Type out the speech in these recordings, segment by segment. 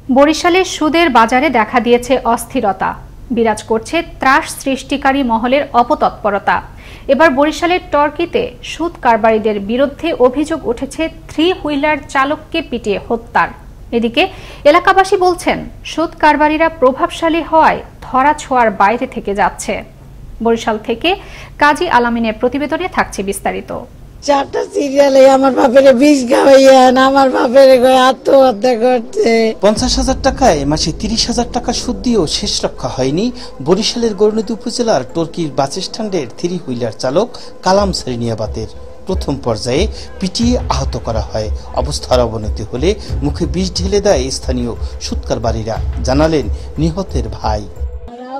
বরিশালের সুদের বাজারে দেখা দিয়েছে অস্থিরতা, বিরাজ করছে ত্রাস সৃষ্টিকারী মহলের অপতৎপরতা। এবার বরিশালের টর্কিতে সুদ কারবারিদের বিরুদ্ধে অভিযোগ উঠেছে থ্রি হুইলার চালককে পিটিয়ে হত্যার। এদিকে এলাকাবাসী বলছেন সুদ কারবারিরা প্রভাবশালী হওয়ায় ধরা ছোঁয়ার বাইরে থেকে যাচ্ছে। বরিশাল থেকে কাজী আলামিনের প্রতিবেদনে থাকছে বিস্তারিত। 4টা সিরিয়ালে আমার বাপের বিষ খাওয়াইয়া আমার বাপের আত্মহত্যা করছে। 50,000 টাকায় মাসে 30,000 টাকা সুদ দিয়েও শেষ রক্ষা হয়নি বরিশালের গৌরনদী উপজেলার টর্কির বাস স্ট্যান্ডের থ্রি হুইলার চালক কালাম সেরিনিয়াবাতের। প্রথম পর্যায়ে পিটিয়ে আহত করা হয়। অবস্থার অবনতি হলে মুখে বিষ ঢেলে দেয় স্থানীয় সুদ কারবারিরা, জানালেন নিহতের ভাই।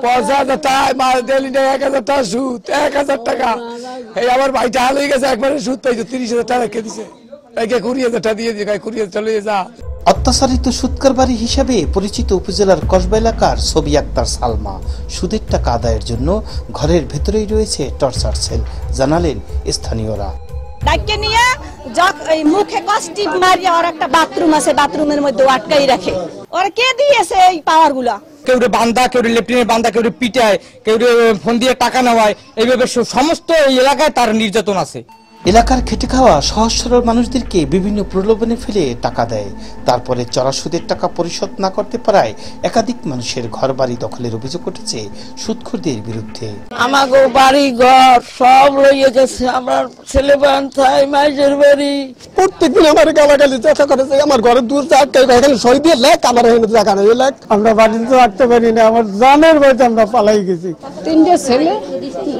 50,000 টাকা মাল ডেলি 1,000 টাকা সুদ, 1,000 টাকা। এই আমার ভাইটা হাল হয়ে গেছে, একবারে সুদ পাইছে 30,000 টাকা রেখে দিছে। একে 20,000 টাকা দিয়ে দিয়ে 20,000 চলে যা। অত্যাচারিত সুদ কারবারি হিসাবে পরিচিত উপজেলার কসবা এলাকার ছবি আক্তার সালমা সুদের টাকা আদায়ের জন্য ঘরের ভেতরেই রয়েছে টর্চার সেল, জানালেন স্থানীয়রা। ডাক্কে নিয়ে মুখে কষ্টি মারিয়া ওর একটা বাথরুম আছে, বাথরুমের মধ্যে আটকাই রাখে। ওরা কে দিয়েছে এই পাওয়ার গুলা? কেউ বান্ধা, কেউ লেফটেন্যান্ট বান্ধা, কেউ পিটায়, কেউ ফোন দিয়ে টাকা নেওয়ায়। এইভাবে সমস্ত এই এলাকায় তার নির্যাতন আছে। এলাকার খেটে খাওয়া সহজ সরল মানুষদেরকে বিভিন্ন প্রলোভনে ফেলে টাকা দেয়, তারপরে চড়া সুদের টাকা পরিশোধ না করতে পারায় একাধিক মানুষের ঘর বাড়ি দখলের অভিযোগ উঠেছে সুদখোরদের বিরুদ্ধে। আমাগো বাড়ি ঘর সব লইয়ে গেছে, আমার ছেলে বান্ধাই মাইজের বাড়ি। প্রত্যেকদিন আমার গালাগালি চেষ্টা করেছে, আমার ঘরে দূর এখানে সই দিয়ে লেখ, আমার এখানে জায়গা নেই লেখ। আমরা বাড়িতে রাখতে পারি না, আমার জানের বাড়িতে আমরা পালাই গেছি। 3টে ছেলে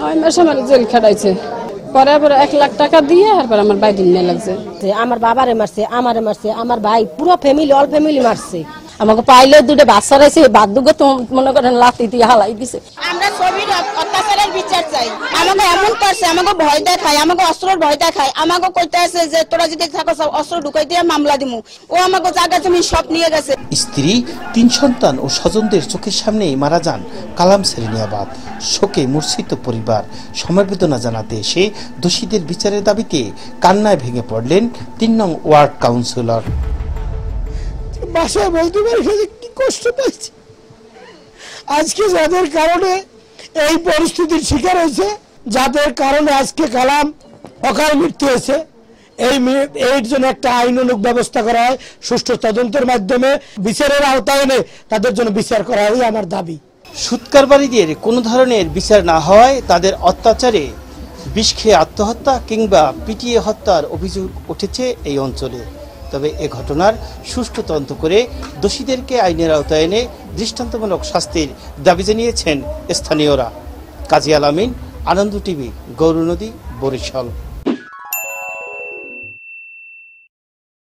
9 মাস আমার জেল খাটাইছে। পরে 1 লাখ টাকা দিয়ে তারপর আমার ভাই দিন লাগছে। আমার বাবারে মারছে, আমারে মারছে, আমার ভাই পুরো ফ্যামিলি অল ফ্যামিলি মারছে। আমাকে পাইলে 2টা বাচ্চা রয়েছে, বাদ দুগে তো মনে করেন লাথি দিয়ে হালাই দিছে। আমরা ছবির অত্যাচারের বিচার চাই। আমাকে এমন করছে, আমাকে ভয় দেখায়, আমাকে অস্ত্রের ভয় দেখায়, আমাকে কইতে আছে যে তোরা যদি থাকো অস্ত্র ঢুকাই দিয়ে মামলা দিমু। ও আমাকে জায়গা জমি সব নিয়ে গেছে। স্ত্রী, 3 সন্তান ও স্বজনদের চোখের সামনেই মারা যান কালাম সেরিনিয়াবাত। শোকে মূর্ছিত পরিবার। সমবেদনা জানাতে এসে দোষীদের বিচারের দাবিতে কান্নায় ভেঙে পড়লেন 3 নং ওয়ার্ড কাউন্সিলর। বাসায় বলতে পারি কি কষ্ট পাচ্ছি। আজকে যাদের কারণে এই পরিস্থিতির শিকার হয়েছে, যাদের কারণে আজকে কালাম অকাল মৃত্যু হয়েছে, এর জন্য একটা আইনানুগ ব্যবস্থা করা হয়, সুষ্ঠু তদন্তের মাধ্যমে বিচারের আওতায় এনে তাদের জন্য বিচার করা হয় আমার দাবি। সুদ কারবারিদের কোনো ধরনের বিচার না হওয়ায় তাদের অত্যাচারে বিষ খেয়ে আত্মহত্যা কিংবা পিটিয়ে হত্যার অভিযোগ উঠেছে এই অঞ্চলে। তবে এ ঘটনার সুষ্ঠু তদন্ত করে দোষীদেরকে আইনের আওতায় এনে দৃষ্টান্তমূলক শাস্তির দাবি জানিয়েছেন স্থানীয়রা। কাজী আলামিন, আনন্দ টিভি, গৌরনদী, বরিশাল।